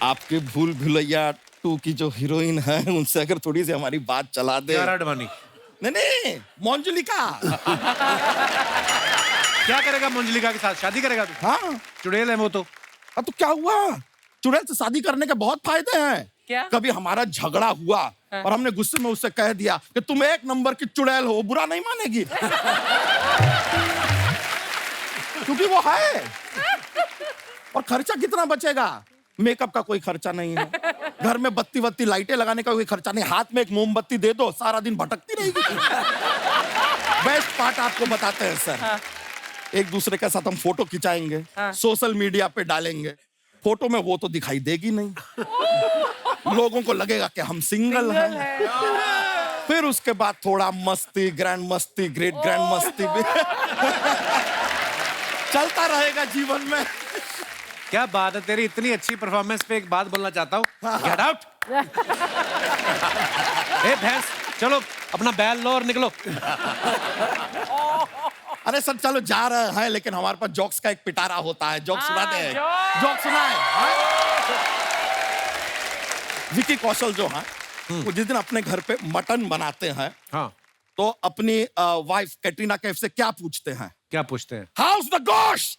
आपके भूल भुलैया 2 की जो हीरोइन है, उनसे अगर थोड़ी सी हमारी बात चला दे। क्या राडवानी? नहीं नहीं, मंजुलिका। क्या करेगा मंजलिका के साथ? शादी करेगा तू? हाँ चुड़ैल है वो तो। तो क्या हुआ, चुड़ैल से शादी करने के बहुत फायदे हैं। क्या? कभी हमारा झगड़ा हुआ और हमने गुस्से में उससे कह दिया कि तुम 1 नंबर की चुड़ैल हो, बुरा नहीं मानेगी। क्योंकि वो है। और खर्चा कितना बचेगा? मेकअप का कोई खर्चा नहीं है, घर में बत्ती बत्ती लाइटें लगाने का कोई खर्चा नहीं, हाथ में एक मोमबत्ती दे दो, सारा दिन भटकती रहेगी। बेस्ट पार्ट आपको बताते हैं सर। एक दूसरे के साथ हम फोटो खिंचाएंगे, सोशल मीडिया पे डालेंगे। फोटो में वो तो दिखाई देगी नहीं, लोगों को लगेगा कि हम सिंगल हैं। फिर उसके बाद थोड़ा मस्ती, ग्रैंड मस्ती, ग्रेट ग्रैंड मस्ती भी चलता रहेगा जीवन में। क्या बात है तेरी, इतनी अच्छी परफॉर्मेंस पे एक बात बोलना चाहता हूँ। Get out. ए भैंस, चलो अपना बैल लो और निकलो। अरे सर चलो जा रहे हैं, लेकिन हमारे पास जोक्स का एक पिटारा होता है, जोक सुनाते हैं। जोक सुनाए। विकी कौशल जो है, वो जिस दिन अपने घर पे मटन बनाते हैं, हाँ, तो अपनी वाइफ कैटरीना कैफ से क्या पूछते हैं? क्या पूछते हैं? हाउस द गोश्त।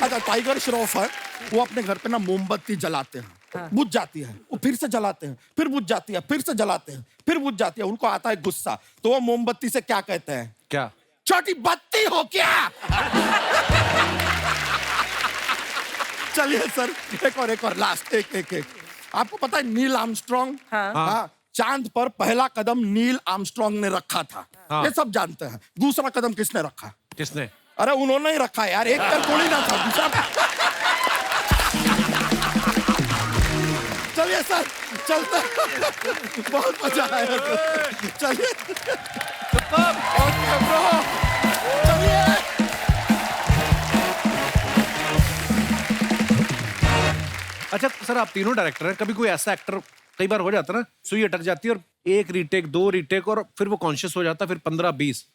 अच्छा, टाइगर श्रॉफ है, वो अपने घर पे ना मोमबत्ती जलाते हैं, बुझ जाती है, वो फिर से जलाते हैं, फिर बुझ जाती है, फिर से जलाते हैं, फिर बुझ जाती है। उनको आता है गुस्सा, तो वो मोमबत्ती से क्या कहते हैं? क्या? छोटी बत्ती हो क्या? चलिए सर, एक और लास्ट, एक। आपको पता है नील आर्मस्ट्रॉन्ग? हाँ। चांद पर पहला कदम नील आर्मस्ट्रॉन्ग ने रखा था। ये सब जानते हैं। दूसरा कदम किसने रखा? किसने? अरे उन्होंने ही रखा यार, एक कर थोड़ी ना था, दूसरा। चलिए सर, चलते हैं। बहुत मजा आया। चलिए चलिए। अच्छा सर, आप तीनों डायरेक्टर हैं, कभी कोई ऐसा एक्टर, कई बार हो जाता है ना, सुई अटक जाती है और एक रीटेक, 2 रीटेक और फिर वो कॉन्शियस हो जाता है, फिर 15-20,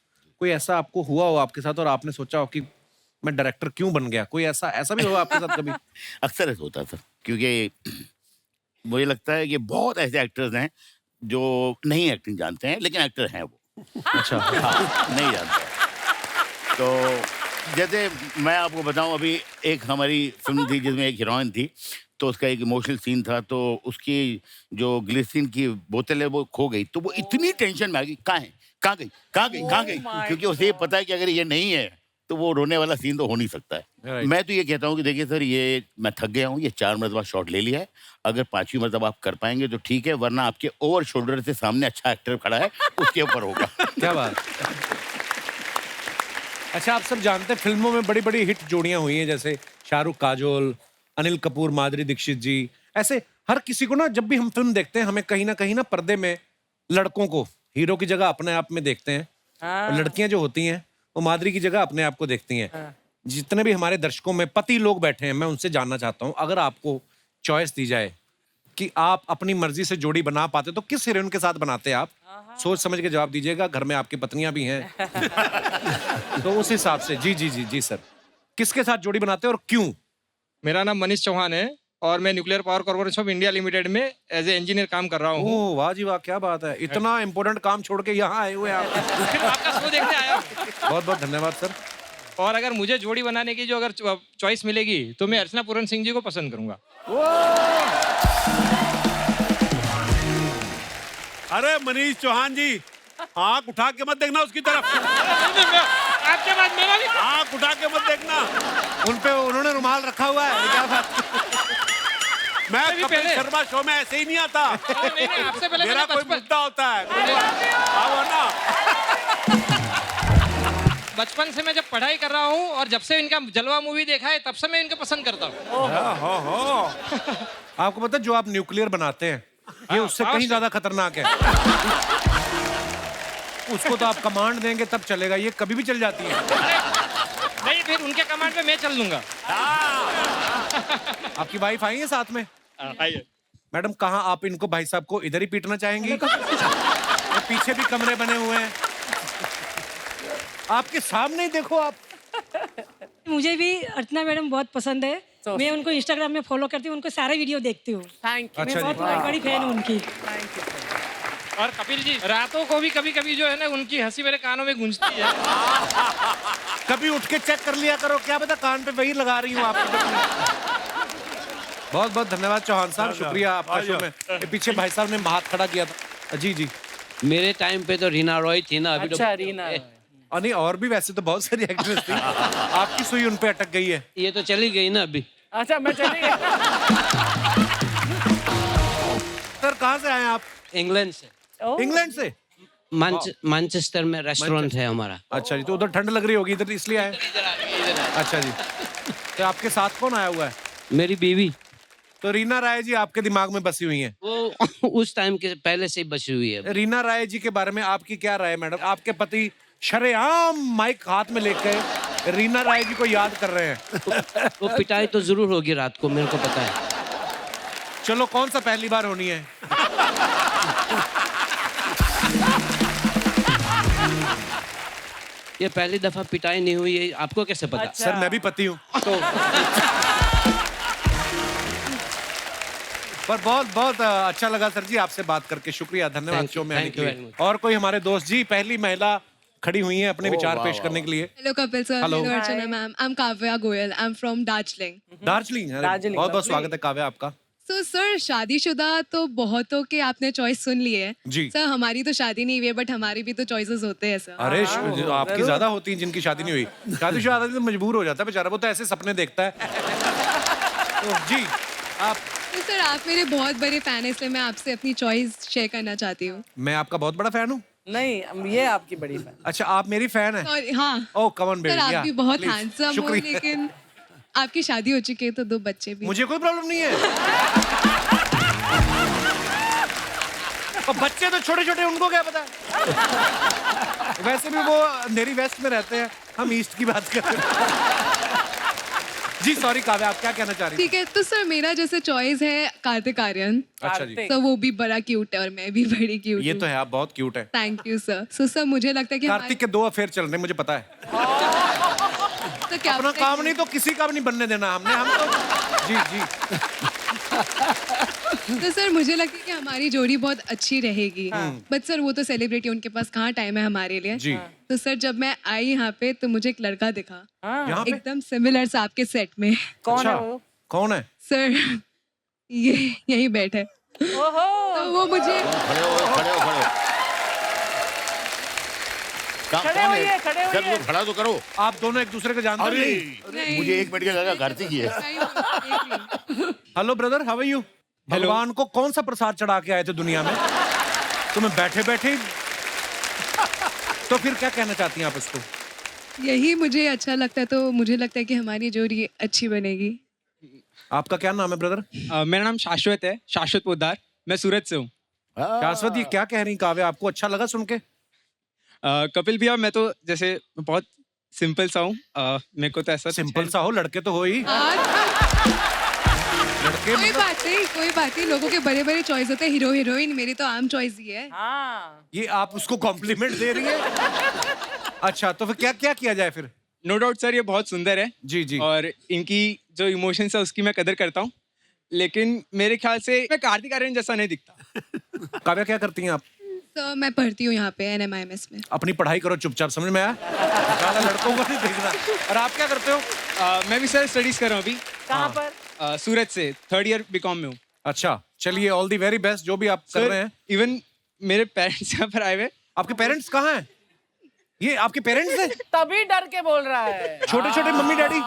कोई ऐसा आपको हुआ हो आपके साथ और आपने सोचा हो कि मैं डायरेक्टर क्यों बन गया? कोई ऐसा भी हुआ आपके साथ कभी? अक्सर ऐसा होता है सर, क्योंकि मुझे लगता है कि बहुत ऐसे एक्टर्स हैं जो नहीं एक्टिंग जानते हैं, लेकिन एक्टर हैं वो। अच्छा। हाँ, नहीं जानते। तो जैसे मैं आपको बताऊं, अभी एक हमारी फिल्म थी जिसमें एक हीरोइन थी, तो उसका एक इमोशनल सीन था, तो उसकी जो ग्लिसरीन की बोतल है वो खो गई, तो वो इतनी टेंशन में आ गई, कहाँ गई, क्योंकि उसे ये पता है कि अगर ये नहीं है तो वो रोने वाला सीन तो हो नहीं सकता है। Right. मैं तो ये कहता हूँ कि देखिए सर, ये मैं थक गया हूँ, ये 4 मरतबा शॉट ले लिया है, अगर 5वीं मरतबा आप कर पाएंगे तो ठीक है, वरना आपके ओवर शोल्डर से सामने अच्छा एक्टर खड़ा है, उसके ऊपर होगा। क्या बात। अच्छा, आप सब जानते हैं फिल्मों में बड़ी बड़ी हिट जोड़ियां हुई हैं, जैसे शाहरुख काजोल, अनिल कपूर माधुरी दीक्षित जी। ऐसे हर किसी को ना, जब भी हम फिल्म देखते हैं, हमें कहीं ना पर्दे में लड़कों को हीरो की जगह अपने आप में देखते हैं, और लड़कियां जो होती हैं वो माधुरी की जगह अपने आप को देखती हैं। जितने भी हमारे दर्शकों में पति लोग बैठे हैं, मैं उनसे जानना चाहता हूँ, अगर आपको चॉइस दी जाए कि आप अपनी मर्जी से जोड़ी बना पाते तो किस हीरोइन के साथ बनाते आप? सोच समझ के जवाब दीजिएगा, घर में आपकी पत्नियां भी हैं। तो उस हिसाब से जी सर, किसके साथ जोड़ी बनाते हैं और क्यों? मेरा नाम मनीष चौहान है और मैं nuclear power corporation of India limited में एज ए इंजीनियर काम कर रहा हूँ। ओह वाह जी वाह, क्या बात है, इतना इंपॉर्टेंट काम छोड़ के यहाँ आए हुए आप। फिर आपका शो देखने आया हूँ। बहुत बहुत धन्यवाद सर। और अगर मुझे जोड़ी बनाने की जो अगर चॉइस मिलेगी तो मैं अर्चना पूरन सिंह जी को पसंद करूंगा। अरे मनीष चौहान जी, आंख उठा के मत देखना उसकी तरफ। आपके बाद मेरा भी। आंख उठा के मत देखना। उन्होंने रुमाल रखा हुआ है, ये क्या बात? मैं भी कपिल पहले- शर्मा शो में ऐसे ही नहीं आता। नहीं, आपसे पहले मेरा मैंने कोई मुद्दा होता है। आओ ना। बचपन से मैं जब पढ़ाई कर रहा हूँ और जब से इनका जलवा मूवी देखा है तब से मैं इनको पसंद करता हूँ। आपको पता है जो आप न्यूक्लियर बनाते हैं, ये उससे कहीं ज्यादा खतरनाक है। उसको तो आप कमांड देंगे तब चलेगा, ये कभी भी चल जाती है। नहीं, फिर उनके कमांड पे मैं चल लूंगा। आपकी वाइफ आई है साथ में? आइए। मैडम, कहाँ आप इनको, भाई साहब को इधर ही पीटना चाहेंगी? ये पीछे भी कमरे बने हुए हैं, आपके सामने ही देखो आप। मुझे भी अर्चना मैडम बहुत पसंद है। मैं उनको इंस्टाग्राम में फॉलो करती हूँ, उनको सारे वीडियो देखती हूँ। अच्छा मैं जी। बहुत बड़ी फैन हूँ उनकी। और कपिल जी, रातों को भी कभी कभी जो है ना उनकी हंसी मेरे कानों में गूंजती है। कभी उठ के चेक कर लिया करो, क्या पता कान पे वही लगा रही हूँ आपको। बहुत बहुत धन्यवाद चौहान साहब, शुक्रिया आपका शो में। ये पीछे भाई साहब ने हाथ खड़ा किया था। जी। मेरे टाइम पे तो रीना रॉय थी ना, अभी अच्छा, तो रीना और नहीं, और भी वैसे तो बहुत सारी एक्ट्रेस थी, आपकी सुई उन पे अटक गई है। ये तो चली गई ना अभी। अच्छा, मैं चली गई। सर कहाँ से आए आप? इंग्लैंड से, इंग्लैंड से? मैनचेस्टर में रेस्टोरेंट है हमारा। अच्छा जी, तो उधर ठंड लग रही होगी, इधर इसलिए आए? अच्छा जी। तो आपके साथ कौन आया हुआ है? मेरी बीवी। तो रीना राय जी आपके दिमाग में बसी हुई हैं? वो उस टाइम के पहले से ही बची हुई है। रीना राय जी के बारे में आपकी क्या राय है मैडम? आपके पति शरेआम माइक हाथ में लेकर रीना राय जी को याद कर रहे हैं। वो पिटाई तो जरूर होगी रात को, मेरे को पता है। चलो, कौन सा पहली बार होनी है? ये पहली दफा पिटाई नहीं हुई है, आपको कैसे पता? अच्छा। सर मैं भी पति हूँ तो। पर बहुत बहुत अच्छा लगा सर जी आपसे बात करके, शुक्रिया, धन्यवाद Thank you, शो में आने thank के you लिए। very much. और कोई हमारे दोस्त जी, पहली महिला खड़ी हुई हैं अपने विचार पेश करने के लिए। Hello Kapil sir, Hello. hello Archana ma'am. I'm Kavya Goyal. I'm from Darjeeling. Darjeeling, Darjeeling, बहुत बहुत lovely. स्वागत है काव्या आपका। तो सर शादीशुदा तो बहुतों के आपने चॉइस सुन ली है जी। सर हमारी तो शादी नहीं हुई है बट हमारी भी तो चॉइसेस होते हैं सर अरे आपकी ज्यादा होती हैं जिनकी शादी नहीं हुई। शादीशुदा आदमी तो मजबूर हो जाता है बेचारा, वो तो ऐसे सपने देखता है। तो जी आप, तो सर आप मेरे बहुत बड़े फैन हैं इसलिए मैं आपसे अपनी चॉइस शेयर करना चाहती हूँ मैं आपका बहुत बड़ा फैन हूँ। नहीं ये आपकी बड़ी फैन। अच्छा आप मेरी फैन है? और हाँ ओह कम ऑन सर आप बेबी, भी बहुत हैंडसम हो शुक्रिया। लेकिन आपकी शादी हो चुकी है तो 2 बच्चे भी मुझे कोई प्रॉब्लम नहीं है। और बच्चे तो छोटे छोटे, उनको क्या पता। वैसे भी वो अंधेरी वेस्ट में रहते हैं, हम ईस्ट की बात कर रहे हैं। जी सॉरी काव्या, आप क्या कहना चाह रही ठीक है तो सर मेरा जैसे चॉइस है कार्तिक आर्यन। अच्छा जी, तो वो भी बड़ा क्यूट है और मैं भी बड़ी क्यूट ये तो है, आप बहुत क्यूट है। Thank you sir. So sir मुझे लगता है कि कार्तिक के 2 अफेयर चल रहे हैं, मुझे पता है। तो क्या अपना काम नहीं तो किसी का भी नहीं बनने देना हमने, हम तो जी जी। तो सर मुझे लगता है कि हमारी जोड़ी बहुत अच्छी रहेगी बट सर वो तो सेलिब्रिटी, उनके पास कहाँ टाइम है हमारे लिए। जी। तो सर जब मैं आई यहाँ पे तो मुझे एक लड़का दिखा यहाँ पे एकदम सिमिलर सा आपके सेट में। कौन है अच्छा, वो? कौन है? सर ये यहीं बैठे ओहो तो वो मुझे खड़े हो खड़े हो खड़े हो। खड़े कौन होइए, है? खड़े होइए। चल, खड़ा तो करो। आप दोनों एक दूसरे को जानते अरे नहीं? मुझे 1 मिनट के लगा कार्तिक ही है। Hello brother, how are you? भगवान को कौन सा प्रसाद चढ़ा के आए थे दुनिया में? तुम्हें बैठे बैठे तो फिर क्या कहना चाहती हैं आप इसको? यही मुझे अच्छा लगता है तो मुझे लगता है कि हमारी जोड़ी अच्छी बनेगी। आपका क्या नाम है ब्रदर? मेरा नाम शाश्वत है, शाश्वत पोद्दार। मैं सूरत से हूँ। शाश्वत, ये क्या कह रही काव्या, आपको अच्छा लगा सुन के? कपिल भैया मैं तो जैसे बहुत सिंपल सा हूँ। मेरे को तो ऐसा सिंपल सा हो, लड़के तो हो ही। लड़के कोई बात नहीं, लोगों के बड़े बड़े चॉइस होते हैं, हीरो हीरोइन, मेरी तो आम चॉइस ही है। हाँ ये आप उसको कॉम्प्लीमेंट दे रही है? अच्छा तो फिर क्या क्या किया जाए फिर? नो डाउट सर ये बहुत सुंदर है जी जी। और इनकी जो इमोशंस है उसकी मैं कदर करता हूँ, लेकिन मेरे ख्याल से मैं कार्तिक आर्यन जैसा नहीं दिखता। काव्या क्या करती हैं आप? तो मैं पढ़ती हूँ यहाँ पे NMIMS में। अपनी पढ़ाई करो चुपचाप, समझ में आया? ज्यादा लड़कों को नहीं देखना। और आप क्या करते हो? मैं भी सर स्टडीज कर रहा हूँ अभी। कहाँ पर? सूरत से 3rd ईयर बीकॉम में हूँ। अच्छा चलिए, ऑल दी वेरी बेस्ट जो भी आप कर रहे हैं। इवन मेरे पेरेंट्स यहाँ पर आए हुए। आपके पेरेंट्स कहाँ हैं? ये आपके पेरेंट्स हैं? तभी डर के बोल रहा है। छोटे छोटे मम्मी डैडी?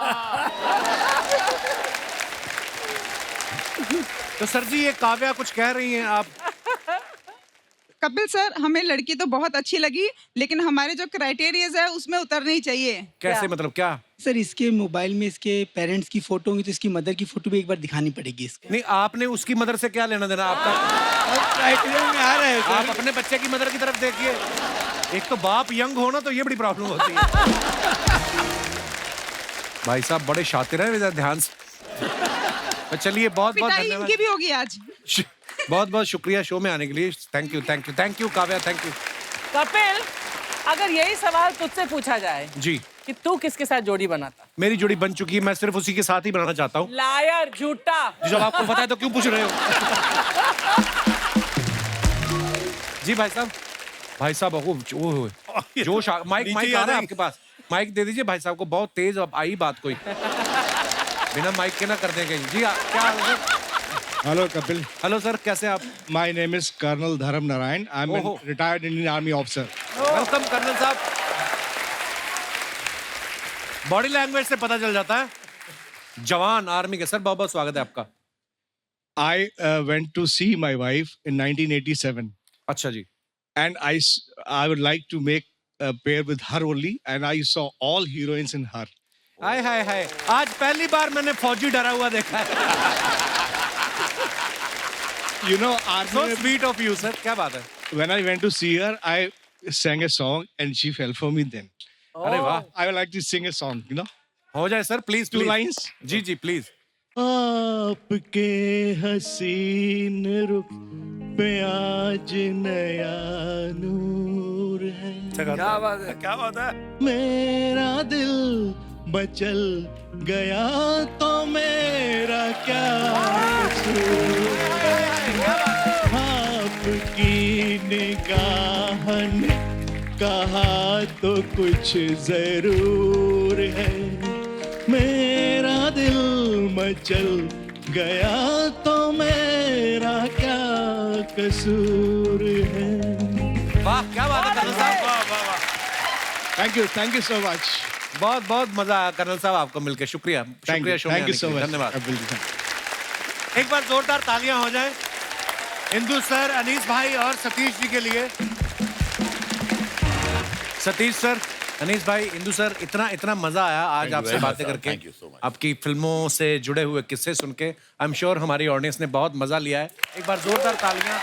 तो सर जी ये काव्या कुछ कह रही हैं, आप? कपिल सर हमें लड़की तो बहुत अच्छी लगी लेकिन हमारे जो क्राइटेरियाज है उसमें उतरनी चाहिए। कैसे मतलब क्या? सर इसके मोबाइल में इसके पेरेंट्स की फोटो होंगी तो इसकी मदर की फोटो भी एक बार दिखानी पड़ेगी इसके। नहीं, आपने उसकी मदर से क्या लेना देना? आपका क्राइटेरिया में आ रहा है आप अपने बच्चे की मदर की तरफ देखिए। एक तो बाप यंग हो ना तो ये बड़ी प्रॉब्लम होती है। भाई साहब बड़े शातिर हैं, ध्यान से। तो चलिए बहुत बहुत पिटाई धन्यवाद, इनकी भी होगी आज। बहुत बहुत शुक्रिया शो में आने के लिए। Thank you thank you thank you Kavya, thank you. Kapil अगर यही सवाल तुझसे पूछा जाए जी कि तू किसके साथ जोड़ी बनाता? मेरी जोड़ी बन चुकी है, मैं सिर्फ उसी के साथ ही बनाना चाहता हूँ। लायर, झूठा। जब आपको पता है तो क्यों पूछ रहे हो? जी भाई साहब, भाई साहब वो जोश माइक माइक आ रहा है आपके पास? माइक दे दीजिए भाई साहब को, बहुत तेज अब आई बात कोई। बिना माइक के ना कर दें कहीं। जी क्या हाल है? हेलो कपिल। हेलो सर, कैसे आप? My name is colonel Dharam Narayan, I am ओहो। Retired Indian army officer. Welcome colonel साहब। बॉडी लैंग्वेज से पता चल जाता है जवान आर्मी के। सर बहुत बहुत स्वागत है आपका। I went to see my wife in 1987 अच्छा जी। and I would like to make a pair with her only, and I saw all heroines in her. हाय हाय हाय, आज पहली बार मैंने फौजी डरा हुआ देखा है। You know, So sweet of you, sir. क्या बात है? when I went to see her, I sang a song and she fell for me then. अरे वाह। I would like to sing a song, you know. हो जाए सर, प्लीज। 2 lines. जी जी प्लीज। आपके हसीन रुख पे आज नया नूर है। क्या बात है, क्या बात है। मेरा दिल बचल गया तो मेरा क्या कसूर है। आपकी निगाह ने कहा तो कुछ जरूर है। मेरा दिल मचल गया तो मेरा क्या कसूर है। वाह क्या बात है कर्नल साहब, थैंक यू सो मच। बहुत बहुत मजा आया कर्नल साहब आपको मिलकर, शुक्रिया शुक्रिया शो में थैंक यू आने सो के लिए, मच, धन्यवाद। एक बार जोरदार तालियां हो जाए इंदु सर, अनीस भाई और सतीश जी के लिए। सतीश सर, अनीस भाई, इंदु सर, इतना इतना मजा आया आज Thank you आपसे very बातें much, sir. करके, Thank you so much. आपकी फिल्मों से जुड़े हुए किस्से सुन के। आई एम श्योर हमारी ऑडियंस ने बहुत मजा लिया है। एक बार जोरदार तालियां